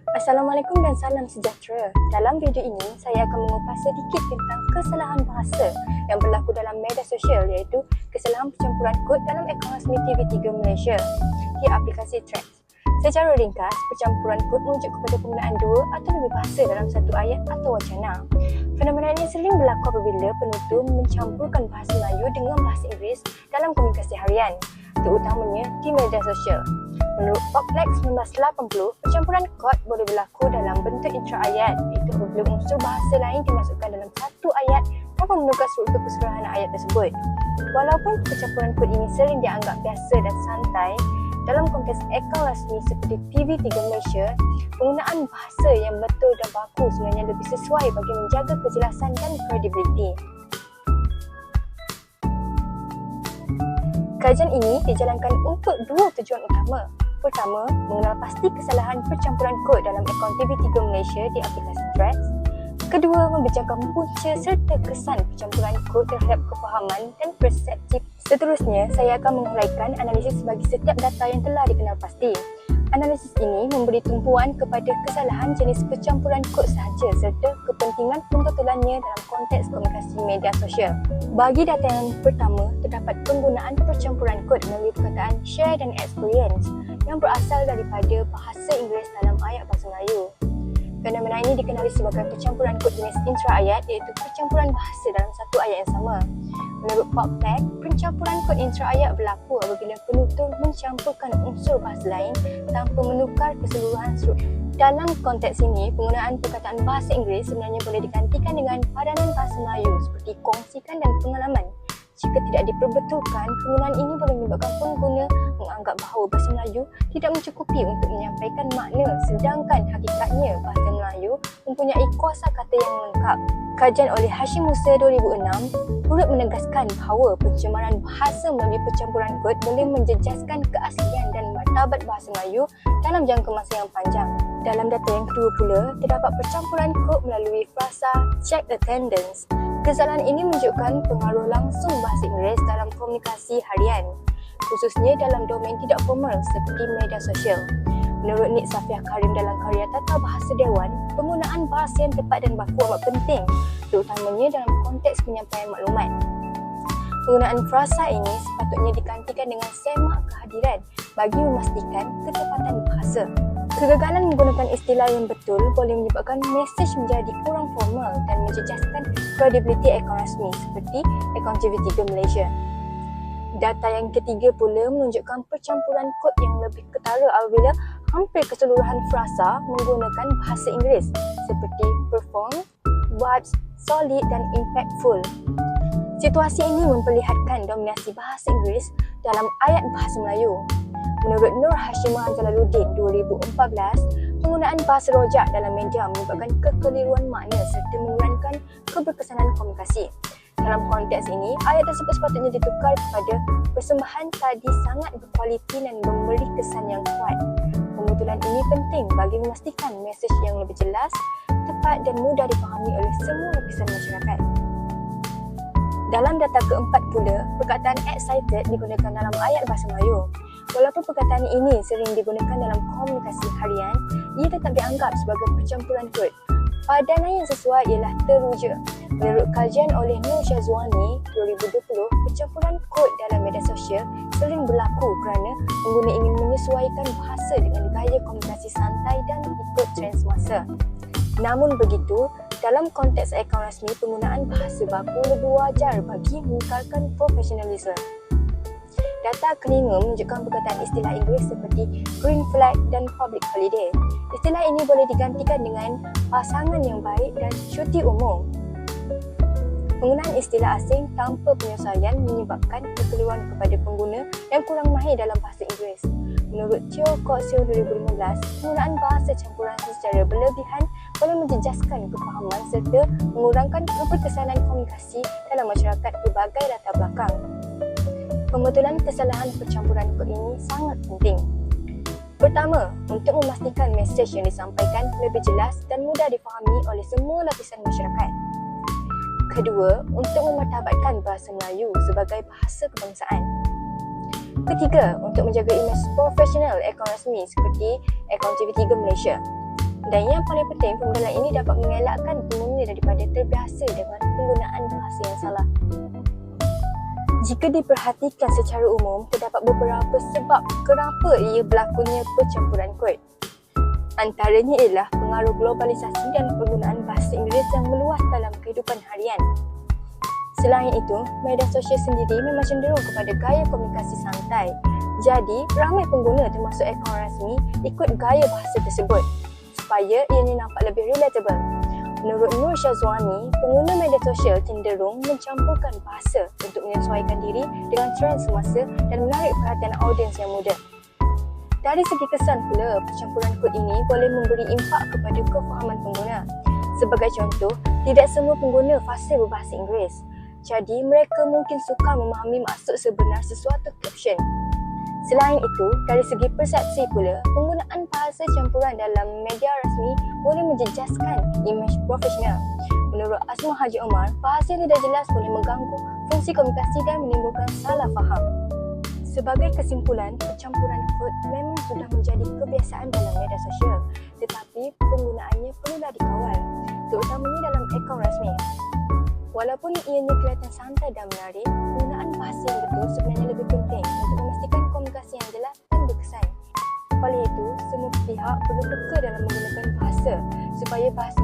Assalamualaikum dan salam sejahtera. Dalam video ini, saya akan mengupas sedikit tentang kesalahan bahasa yang berlaku dalam media sosial, iaitu kesalahan percampuran kod dalam akaun rasmi TV3 Malaysia di aplikasi Threads. Secara ringkas, percampuran kod merujuk kepada penggunaan dua atau lebih bahasa dalam satu ayat atau wacana. Fenomena ini sering berlaku apabila penutur mencampurkan bahasa Melayu dengan bahasa Inggeris dalam komunikasi harian, terutamanya di media sosial. Menurut Oplex 1980, percampuran kod boleh berlaku dalam bentuk intra-ayat, iaitu apabila unsur bahasa lain dimasukkan dalam satu ayat tanpa menukar struktur keseluruhan ayat tersebut. Walaupun percampuran kod ini sering dianggap biasa dan santai, dalam konteks akaun rasmi seperti TV3 Malaysia, penggunaan bahasa yang betul dan baku sebenarnya lebih sesuai bagi menjaga kejelasan dan kredibiliti. Kajian ini dijalankan untuk dua tujuan utama. Pertama, mengenal pasti kesalahan percampuran kod dalam akaun TV3 Malaysia di aplikasi Threads. Kedua, membincangkan punca serta kesan percampuran kod terhadap kefahaman dan persepsi. Seterusnya, saya akan menguraikan analisis bagi setiap data yang telah dikenal pasti. Analisis ini memberi tumpuan kepada kesalahan jenis percampuran kod sahaja serta kepentingan pentotolannya dalam konteks komunikasi media sosial. Bagi data yang pertama, terdapat penggunaan percampuran kod melalui perkataan share dan experience yang berasal daripada bahasa Inggeris dalam ayat bahasa Melayu. Fenomena ini dikenali sebagai percampuran kod jenis intra-ayat, iaitu percampuran bahasa dalam satu ayat yang sama. Menurut Poptech, pencampuran kod intra-ayat berlaku apabila penutur mencampurkan unsur bahasa lain tanpa menukar keseluruhan struktur. Dalam konteks ini, penggunaan perkataan bahasa Inggeris sebenarnya boleh digantikan dengan padanan bahasa Melayu seperti kongsikan dan pengalaman. Jika tidak diperbetulkan, penggunaan ini boleh menyebabkan pengguna menganggap bahawa bahasa Melayu tidak mencukupi untuk menyampaikan makna, sedangkan hakikatnya bahasa Melayu mempunyai kosakata yang lengkap. Kajian oleh Hashim Musa 2006 turut menegaskan bahawa pencemaran bahasa melalui percampuran kod boleh menjejaskan keaslian dan martabat bahasa Melayu dalam jangka masa yang panjang. Dalam data yang kedua pula, terdapat percampuran kod melalui frasa check attendance. Kesalahan ini menunjukkan pengaruh langsung bahasa Inggeris dalam komunikasi harian, khususnya dalam domain tidak formal seperti media sosial. Menurut Nik Safiah Karim dalam karya Tata Bahasa Dewan, penggunaan bahasa yang tepat dan baku amat penting, terutamanya dalam konteks penyampaian maklumat. Penggunaan frasa ini sepatutnya digantikan dengan semak kehadiran bagi memastikan ketepatan bahasa. Kegagalan menggunakan istilah yang betul boleh menyebabkan mesej menjadi kurang formal dan menjejaskan kredibiliti akaun rasmi seperti akaun TV3 Malaysia. Data yang ketiga pula menunjukkan percampuran kod yang lebih ketara apabila hampir keseluruhan frasa menggunakan bahasa Inggeris seperti perform, vibes, solid dan impactful. Situasi ini memperlihatkan dominasi bahasa Inggeris dalam ayat bahasa Melayu. Menurut Nur Hashimah Jalaluddin 2014, penggunaan bahasa rojak dalam media menyebabkan kekeliruan makna serta mengurangkan keberkesanan komunikasi. Dalam konteks ini, ayat tersebut sepatutnya ditukar kepada persembahan tadi sangat berkualiti dan memberi kesan yang kuat. Pembetulan ini penting bagi memastikan mesej yang lebih jelas, tepat dan mudah dipahami oleh semua lapisan masyarakat. Dalam data keempat pula, perkataan excited digunakan dalam ayat bahasa Melayu. Walaupun perkataan ini sering digunakan dalam komunikasi harian, ia tetap dianggap sebagai percampuran kod. Padanan yang sesuai ialah teruja. Menurut kajian oleh Nur Syazwani 2020, percampuran kod dalam media sosial sering berlaku kerana pengguna ingin menyesuaikan bahasa dengan gaya komunikasi santai dan ikut trend semasa. Namun begitu, dalam konteks akaun rasmi, penggunaan bahasa baku lebih wajar bagi mengekalkan profesionalisme. Data kelima menunjukkan perkataan istilah Inggeris seperti green flag dan public holiday. Istilah ini boleh digantikan dengan pasangan yang baik dan cuti umum. Penggunaan istilah asing tanpa penyesuaian menyebabkan kekeliruan kepada pengguna yang kurang mahir dalam bahasa Inggeris. Menurut Theo Coxhill 2015, penggunaan bahasa campuran secara berlebihan boleh menjejaskan kefahaman serta mengurangkan keberkesanan komunikasi dalam masyarakat berbagai latar belakang. Pembetulan kesalahan percampuran kod ini sangat penting. Pertama, untuk memastikan mesej yang disampaikan lebih jelas dan mudah difahami oleh semua lapisan masyarakat. Kedua, untuk memartabatkan bahasa Melayu sebagai bahasa kebangsaan. Ketiga, untuk menjaga imej profesional akaun rasmi seperti akaun TV3 Malaysia. Dan yang paling penting, pemodelan ini dapat mengelakkan pengguna daripada terbiasa dengan penggunaan bahasa yang salah. Jika diperhatikan secara umum, terdapat beberapa sebab kenapa ia berlakunya percampuran kod. Antaranya ialah pengaruh globalisasi dan penggunaan bahasa Inggeris yang meluas dalam kehidupan harian. Selain itu, media sosial sendiri memang cenderung kepada gaya komunikasi santai. Jadi, ramai pengguna termasuk akaun rasmi ikut gaya bahasa tersebut supaya ianya nampak lebih relatable. Menurut Nur Syazwani, pengguna media sosial cenderung mencampurkan bahasa untuk menyesuaikan diri dengan trend semasa dan menarik perhatian audiens yang muda. Dari segi kesan pula, percampuran kod ini boleh memberi impak kepada kefahaman pengguna. Sebagai contoh, tidak semua pengguna fasih berbahasa Inggeris. Jadi, mereka mungkin sukar memahami maksud sebenar sesuatu caption. Selain itu, dari segi persepsi pula, penggunaan bahasa campuran dalam media rasmi boleh menjejaskan imej profesional. Menurut Asma Haji Omar, bahasa yang tidak jelas boleh mengganggu fungsi komunikasi dan menimbulkan salah faham. Sebagai kesimpulan, percampuran kod memang sudah menjadi kebiasaan dalam media sosial, tetapi penggunaannya perlulah dikawal, terutamanya dalam akaun rasmi. Walaupun ianya kelihatan santai dan menarik, penggunaan bahasa yang betul sebenarnya lebih penting untuk memastikan komunikasi yang jelas dan berkesan. Oleh itu, semua pihak perlu peka dalam menggunakan bahasa supaya bahasa